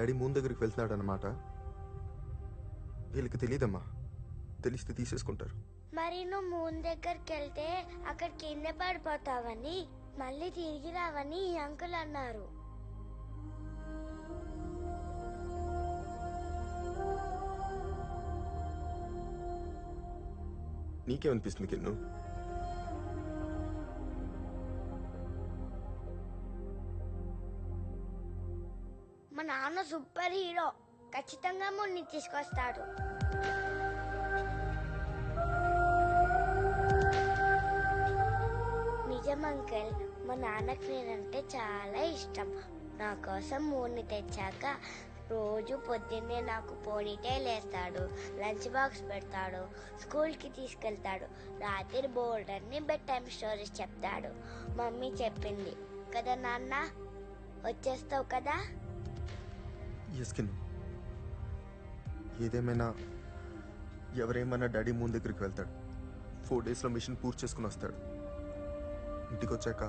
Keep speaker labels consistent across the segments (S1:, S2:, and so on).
S1: Daddy moon దగ్గరికి వెళ్తున్నాడు అన్నమాట. వీళ్ళకి తెలియదమ్మా, తెలిస్తే తీసేసుకుంటారు.
S2: మరి నువ్వు మూన్ దగ్గరికి వెళ్తే అక్కడ కింద పడిపోతావని మళ్ళీ తిరిగి రావని ఈ అంకుల్ అన్నారు.
S1: నీకేమనిపిస్తుంది కిన్ను?
S2: మా నాన్న సూపర్ హీరో, ఖచ్చితంగా మున్ని తీసుకొస్తాడు. నిజం అంకుల్, మా నాన్నకి నేనంటే చాలా ఇష్టం. నా కోసం మూన్ని తెచ్చాక రోజు పొద్దున్నే నాకు పోనీటైల్ వేస్తాడు, లంచ్ బాక్స్ పెడతాడు, స్కూల్కి తీసుకెళ్తాడు, రాత్రి బోర్డ్ అన్ని బెడ్ టైమ్ స్టోరీస్ చెప్తాడు. మమ్మీ చెప్పింది కదా నాన్న, వచ్చేస్తావు కదా?
S1: ఎస్ కిన్ను, ఏదేమైనా ఎవరేమన్నా డాడీ మూన్ దగ్గరికి వెళ్తాడు. 4 డేస్లో మిషన్ పూర్తి చేసుకుని వస్తాడు. ఇంటికి వచ్చాక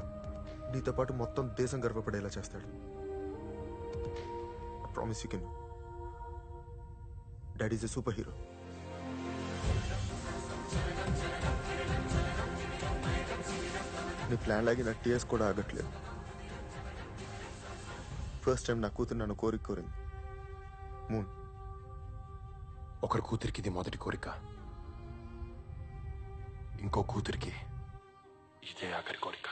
S1: నీతో పాటు మొత్తం దేశం గర్వపడేలా చేస్తాడు. Promise you Kinnu, daddy is a super hero. నీ ప్లాన్ లాగి నా టీఎస్ కూడా ఆగట్లేదు. ఫస్ట్ టైం నా కూతురు నన్ను కోరింది. మూన్,
S3: ఒకరి కూతురికి ఇది మొదటి కోరిక, ఇంకో కూతురికి ఇదే ఆఖరి కోరిక.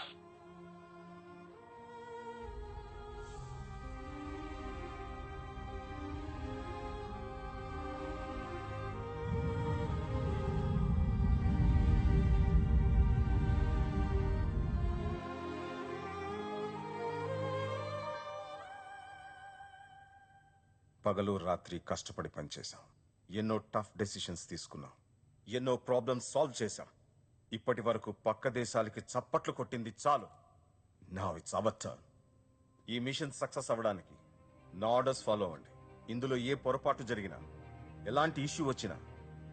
S4: పగలు రాత్రి కష్టపడి పనిచేశాం. ఎన్నో టఫ్ డెసిషన్స్ తీసుకున్నాం. ఎన్నో ప్రాబ్లమ్స్ సాల్వ్ చేశాం. ఇప్పటి వరకు పక్క దేశాలకి చప్పట్లు కొట్టింది చాలు. Now it's our turn. ఈ మిషన్ సక్సెస్ అవ్వడానికి నా ఆర్డర్స్ ఫాలో అవ్వండి. ఇందులో ఏ పొరపాటు జరిగినా, ఎలాంటి ఇష్యూ వచ్చినా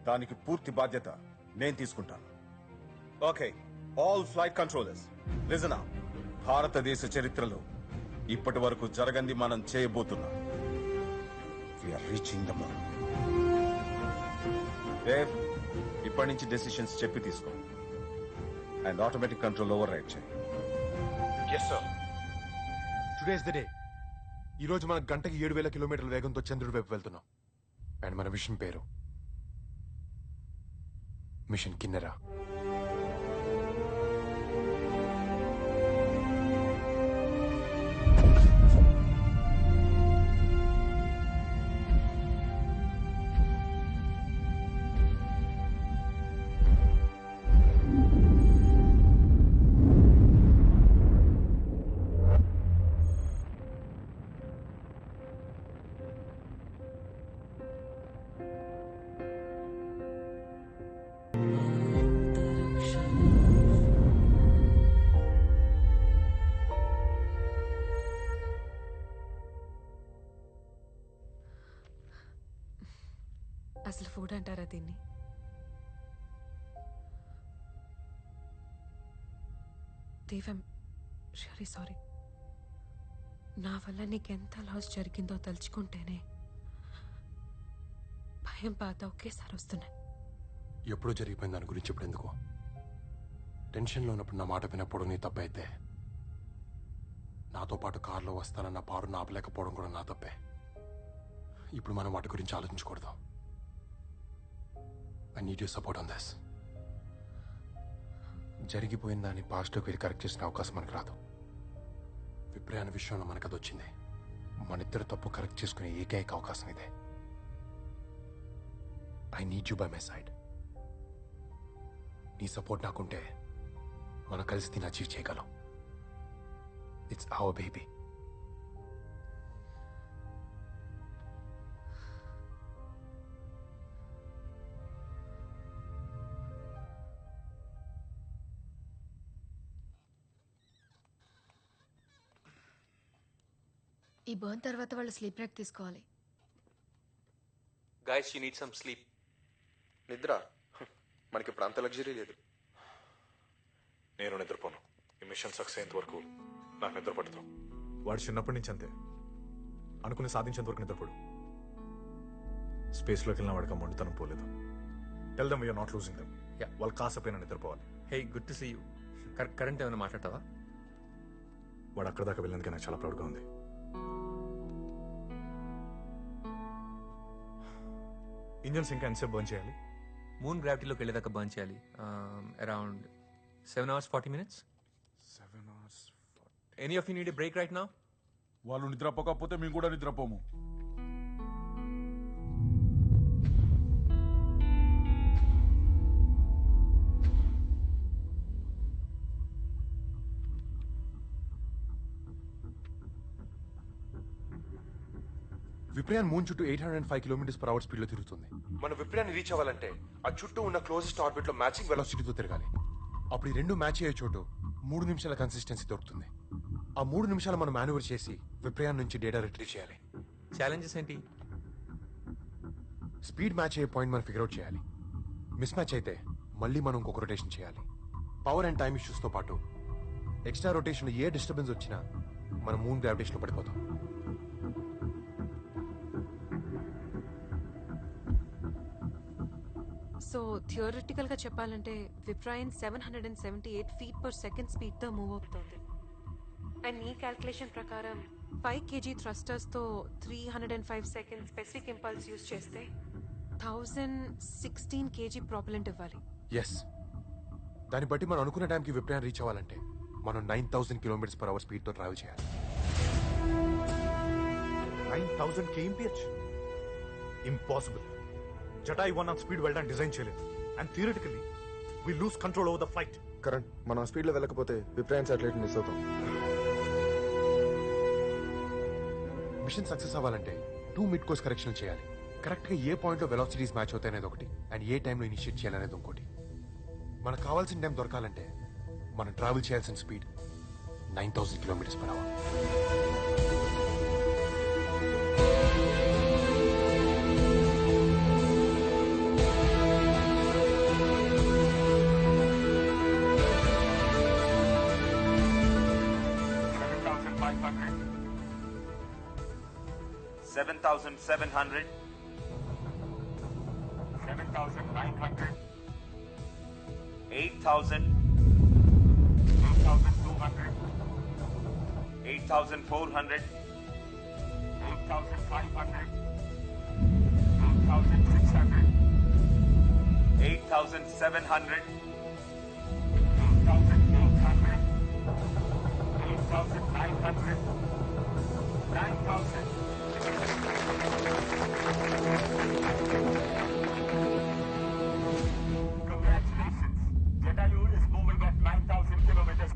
S4: దానికి పూర్తి బాధ్యత నేను తీసుకుంటాను. Okay, all flight controllers listen up. భారతదేశ చరిత్రలో ఇప్పటి వరకు జరగంది మనం చేయబోతున్నాం. We are reaching the moon. Dev, ఇప్పటి నుంచి డెసిషన్స్ చెప్పి తీసుకో. And automatic control override చేయి.
S3: Yes sir. Today is the day. ఈ రోజు మనం గంటకి 7,000 కిలోమీటర్ల వేగంతో చంద్రుడి వైపు వెళ్తున్నాం. అండ్ మన మిషన్ పేరు మిషన్ కిన్నెరా.
S5: అసలు ఫుడ్ అంటారా దీన్ని? దేవం, రియల్లీ సారీ. నా వల్ల నీకెంత లాస్ జరిగిందో తలుచుకుంటేనే భయం, బాధ ఒకేసారి వస్తున్నాయి.
S3: ఎప్పుడూ జరిగిపోయింది దాని గురించి ఇప్పుడు ఎందుకు? టెన్షన్లో ఉన్నప్పుడు నా మాట వినప్పుడు నీ తప్పైతే, నాతో పాటు కారులో వస్తానన్న పారును ఆపలేకపోవడం కూడా నా తప్పే. ఇప్పుడు మనం వాటి గురించి ఆలోచించకూడదు. I need your support on this. జరిగిపోయిన దాన్ని పాస్ట్లోకి వెళ్ళి కరెక్ట్ చేసిన అవకాశం మనకు రాదు. విప్రే అనే విషయంలో మనకు అది వచ్చింది. మన ఇద్దరు తప్పు కరెక్ట్ చేసుకునే ఏకైక అవకాశం ఇదే. I need you by my side. నీ సపోర్ట్ నాకుంటే మనం కలిసి దీన్ని అచీవ్ చేయగలం. It's our baby.
S6: ఈ బర్న్ తర్వాత వాళ్ళు స్లీప్ బ్రేక్ తీసుకోవాలి.
S7: Guys, you need some sleep.
S1: నిద్ర మనకి ఇప్పుడు అంత లగ్జరీ లేదు.
S8: నేను నిద్రపోను. ఈ మిషన్ సక్సెస్ అయ్యేంత వరకు నాకు నిద్ర పడతాం. వాడు చిన్నప్పటి నుంచి అంతే. అనుకుని సాధించేంత వరకు నిద్రపోడు. స్పేస్లోకి వెళ్ళిన వాడికి మొండితనం పోలేదు. Tell them we're not losing them. వాళ్ళు కాసపోయినా నిద్రపోవాలి.
S7: Hey, good to see you. Current ఏమైనా మాట్లాడతావా?
S8: వాడు అక్కడ దాకా వెళ్ళినందుకే నాకు చాలా ప్రౌడ్గా ఉంది. ఇంజన్స్ ఇంకా ఎంతసేపు బర్న్ చేయాలి?
S7: మూన్ గ్రావిటీలోకి వెళ్ళేదాకా బర్న్ చేయాలి. Around 7 hours 40 minutes.
S8: 7 hours.
S7: Any of you need a break right now?
S9: వాళ్ళు నిద్రపోకపోతే మేము కూడా నిద్రపోము.
S3: విప్రయాన్ మూన్ చుట్టూ 805 km/h స్పీడ్లో తిరుగుతుంది. మనం విప్రయాన్ని రీచ్ అవ్వాలంటే ఆ చుట్టూ ఉన్న క్లోజెస్ట్ ఆర్బిట్ లో మ్యాచింగ్ వెలాసిటీతో తిరగాలి. అప్పుడు ఈ రెండు మ్యాచ్ అయ్యే చోటు 3 నిమిషాల కన్సిస్టెన్సీ దొరుకుతుంది. ఆ 3 నిమిషాలు మనం మాన్యువర్ చేసి విప్రయాన్ నుంచి డేటా రిట్రీవ్ చేయాలి.
S7: ఛాలెంజెస్ ఏంటి?
S3: స్పీడ్ మ్యాచ్ అయ్యే పాయింట్ మనం ఫిగర్ అవుట్ చేయాలి. మిస్ మ్యాచ్ అయితే మళ్ళీ మనం ఇంకొక రొటేషన్ చేయాలి. పవర్ అండ్ టైమ్ ఇష్యూస్తో పాటు ఎక్స్ట్రా రొటేషన్ ఏ డిస్టర్బెన్స్ వచ్చినా మనం మూన్ గ్రావిటేషన్లో పడిపోతాం.
S5: సో థియరిటికల్ గా చెప్పాలంటే విప్రాయన్ 778 feet per second స్పీడ్ తో మూవ్ అవుతుంది. అండ్ ఈ క్యాల్కులేషన్ ప్రకారం 5 kg థ్రస్టర్స్ తో 305 seconds స్పెసిఫిక్ ఇంపల్స్ యూజ్ చేస్తే 1016 kg ప్రాపెలెంట్ ఇవ్వాలి.
S3: ఎస్, దాన్ని బట్టి మనం అనుకున్న టైంకి విప్రయాన్ రీచ్ అవ్వాలంటే మనం 9000 km/h స్పీడ్తో ట్రావెల్ చేయాలి.
S8: 9000 kmph? ఇంపాసిబుల్. జటాయి 1 స్పీడ్ వెళ్ళడానికి డిజైన్ చేయలేదు. And theoretically we lose control over the flight.
S1: Current మనం ఆ స్పీడ్లో వెళ్ళకపోతే విప్రయాన్ సాటిలైట్ మిస్ అవుతాం.
S3: మిషన్ సక్సెస్ అవ్వాలంటే 2 మిడ్ కోర్స్ కరెక్షన్ చేయాలి. కరెక్ట్గా ఏ పాయింట్లో వెలాసిటీస్ మ్యాచ్ అవుతాయి అనేది ఒకటి, అండ్ ఏ టైంలో ఇనిషియేట్ చేయాలనేది ఇంకోటి. మనకు కావాల్సిన టైం దొరకాలంటే మనం ట్రావెల్ చేయాల్సిన speed 9000 km/h.
S10: 7,700, 7,900, 8,000, 8,200, 8,400, 8,500, 8,600, 8,700, 8,800, 8,900, 9,000. Congratulations. Jatayu is moving at 9,000 km/h.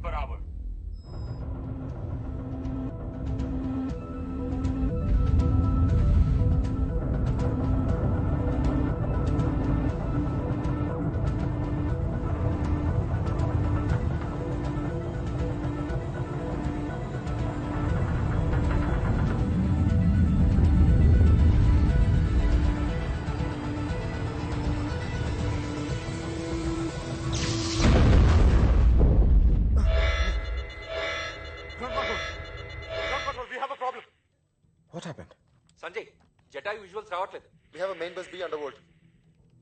S4: What happened?
S7: Sanjay, Jatayu visuals రావట్లేదు.
S1: We have a main bus B underworld.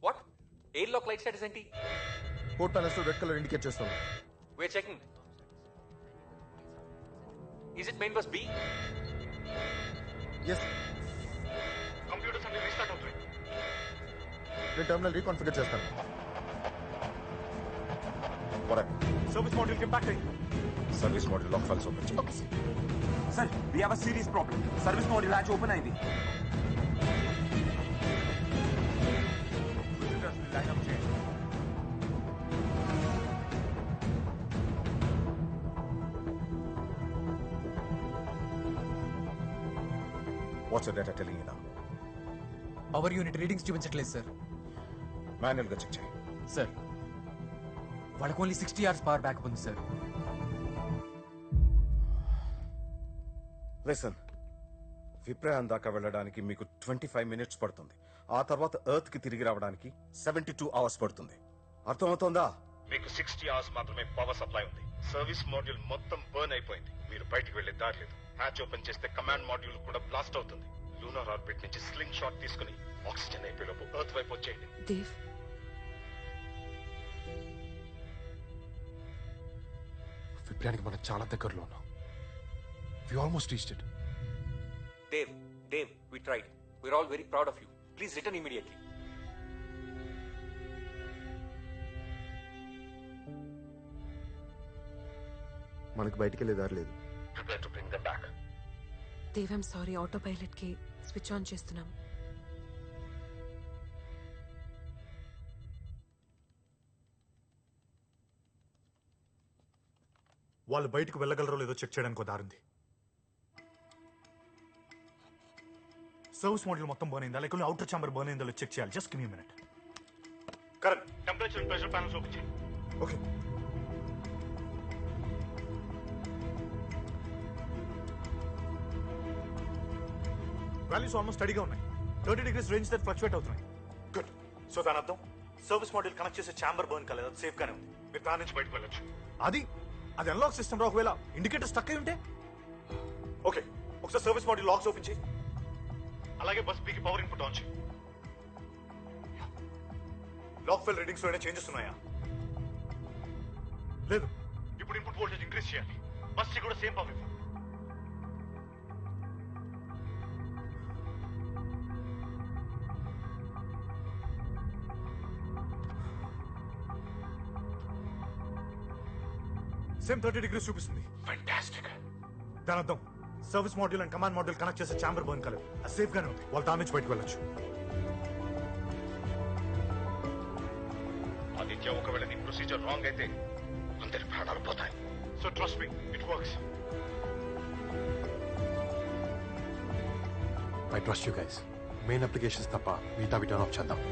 S7: What? Airlock light status ఏంటి?
S1: పోర్ట్ ప్యానెల్స్ లో రెడ్ కలర్ ఇండికేట్ చేస్తుంది.
S7: We're checking. Is it main bus B?
S1: Yes.
S8: Computers అన్ని restart అవుతాయి.
S1: నేను terminal reconfigure చేస్తాను.
S4: What happened?
S8: Service module కి impact అయింది.
S4: Service model lock files open చేయి.
S6: Okay sir.
S10: Sir, we have a serious problem. Service module latch open అయింది.
S8: Visitors ని line up చేయండి.
S4: What's your data telling you now?
S11: Power unit readings చూపించట్లేదు sir.
S4: Manual గా check చేయి.
S11: Sir, వాళ్ళకి only 60 hours power backup ఉంది sir.
S4: Listen, విప్రయాన్ దాకా వెళ్ళడానికి మీకు 25 minutes పడుతుంది. ఆ తర్వాత ఎర్త్ కి తిరిగి రావడానికి 72 hours పడుతుంది. అర్థమవుతోందా? మీకు 60 hours మాత్రమే పవర్ సప్లై ఉంది. సర్వీస్ మాడ్యూల్ మొత్తం బర్న్ అయిపోయింది. మీరు బయటికి వెళ్ళే దారి లేదు. హ్యాచ్ ఓపెన్ చేస్తే కమాండ్ మాడ్యూల్ కూడా బ్లాస్ట్ అవుతుంది. లూనార్ ఆర్బిట్ నుంచి స్లింగ్ షాట్ తీసుకుని ఆక్సిజన్ అయిపోయేలోపు ఎర్త్ వైపు వచ్చేయండి.
S5: దేవ్,
S3: విప్రయానికి మనం చాలా దగ్గరలో ఉన్నాం. We almost reached it.
S7: Dave, we tried. We're all very proud of you. Please return immediately.
S1: మనకు బయటికి వెళ్ళే దారి లేదు.
S4: Prepare to bring them back.
S5: Dave, I'm sorry, autopilot కి స్విచ్ ఆన్ చేస్తున్నాం.
S8: వాళ్ళు బయటకు వెళ్ళగలరో లేదో చెక్ చేయడానికి ఒక దారింది. సర్వీస్ మోడల్ మొత్తం బర్న్ అయిందా లేకపోతే అవుటర్ ఛాంబర్ బర్న్ అయిందో చెక్ చేయాలి. Just give me minute. Correct. Temperature and pressure panels open చేయి. ఓకే. వాల్యూస్ ఆల్మోస్ట్ స్టడీగా ఉన్నాయి. 30 degrees రేంజ్ దగ్గర ఫ్లక్చువేట్ అవుతున్నాయి. గుడ్. సో దాని అర్థం సర్వీస్ మోడల్ కనెక్ట్ చేసే ఛాంబర్ బర్న్ కాలేదు, అది సేఫ్ గానే ఉంది. మీరు దాని నుంచి బయటకు వెళ్ళొచ్చు. అది అన్లాక్ సిస్టమ్ రా. ఒకవేళ ఇండికేటర్ స్టక్ అయి ఉంటే ఓకే, ఒకసారి సర్వీస్ మోడల్ లాక్స్ ఓపెన్ చేయి. అలాగే బస్ పీకి పవర్ ఇన్పుట్ ఆన్ చేయి. లాక్ ఫెల్ రీడింగ్స్ లో చేంజెస్ ఉన్నాయా? లేదు. ఇప్పుడు ఇన్పుట్ వోల్టేజ్ ఇంక్రీజ్ చేయాలి. బస్ కి కూడా సేమ్ పవర్ ఇవ్వు. సేమ్ 30 degrees చూపిస్తుంది.
S3: ఫ్యాంటాస్టిక్.
S8: దాని అర్థం service module and command module connect చేసే ఛాంబర్ బర్న్ కాలేదు, అది సేఫ్ గానే ఉంది. వాళ్ళు దాని నుంచి బయటకు వెళ్ళొచ్చు.
S4: ఆదిత్య, ఒకవేళ నీ ప్రొసీజర్ రాంగ్ అయితే అందరి ప్రాణాలు పోతాయి.
S8: So trust me, it works.
S3: I trust you guys. Main applications తప్ప మిగతా టర్న్ ఆఫ్ చేద్దాం.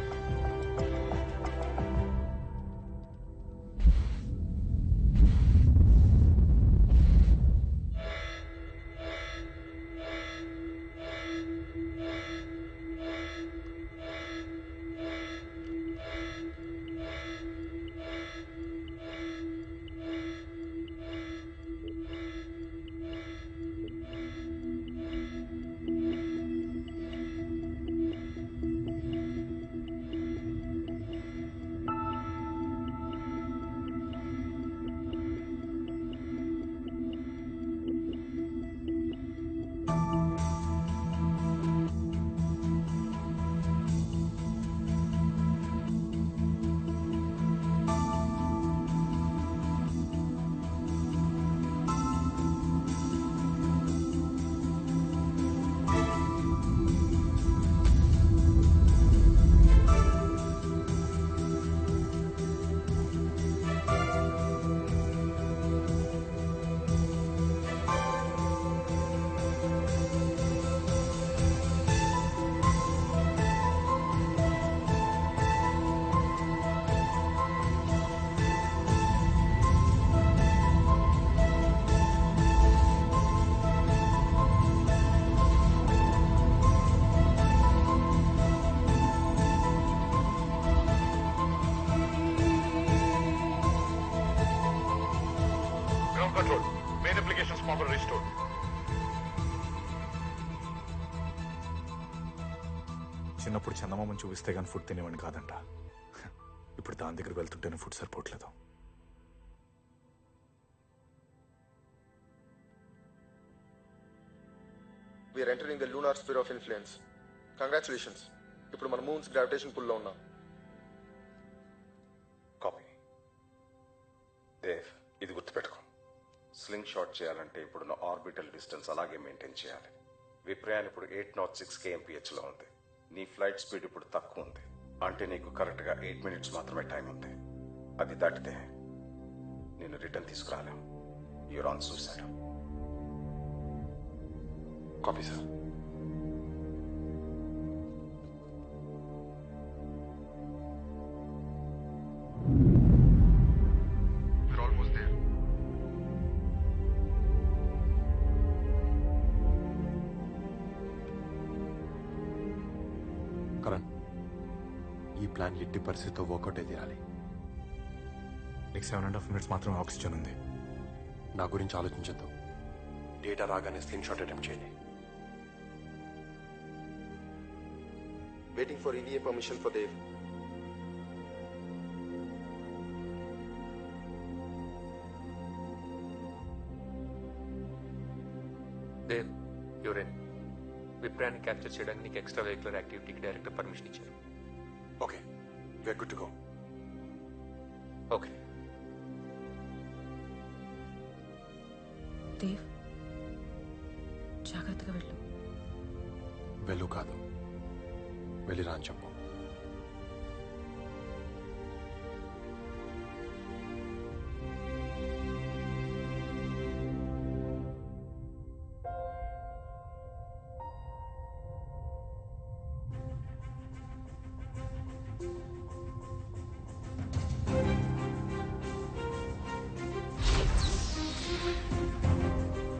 S8: చిన్నప్పుడు చందమామని చూపిస్తే కానీ ఫుడ్ తినేవాడిని కాదంట. ఇప్పుడు దాని దగ్గర వెళ్తుంటేనే ఫుడ్ సరిపోవట్లేదు.
S1: We are entering the lunar sphere of influence. Congratulations. ఇప్పుడు మన మూన్స్ గ్రావిటేషన్ పుల్ లో ఉన్నాం.
S4: కాపీ. దేవ్, ఇది గుర్తుపెట్టుకో. స్లింగ్ షాట్ చేయాలంటే ఇప్పుడున్న ఆర్బిటల్ డిస్టెన్స్ అలాగే మెయింటైన్ చేయాలి. విప్రయాన్ ఇప్పుడు 806 kmph లో ఉంది. నీ ఫ్లైట్ స్పీడ్ ఇప్పుడు తక్కువ ఉంది. అంటే నీకు కరెక్ట్గా 8 minutes మాత్రమే టైం ఉంది. అది దాటితే నేను రిటర్న్ తీసుకురాలేం. You're on suicide.
S3: Copy sir. Karan, ఈ ప్లాన్ ఎట్టి పరిస్థితితో వర్కౌట్ అయి తీరాలి.
S8: నీకు 7.5 minutes మాత్రమే ఆక్సిజన్ ఉంది.
S3: నా గురించి ఆలోచించద్దు. డేటా రాగానే స్క్రీన్ షాట్ అటెంప్ట్ చేయండి.
S1: Waiting for EVA permission for Dev.
S7: Dev యూరెన్ విప్రాన్ని క్యాప్చర్ చేయడానికి నీకు ఎక్స్ట్రా వెహికులర్ యాక్టివిటీకి డైరెక్టర్ పర్మిషన్ ఇచ్చారు.
S3: Okay, we're good to go.
S7: Okay
S5: Dev జాగ్రత్తగా వెళ్ళు.
S3: వెళ్ళు కాదు, వెళ్ళిరా అని చెప్పు.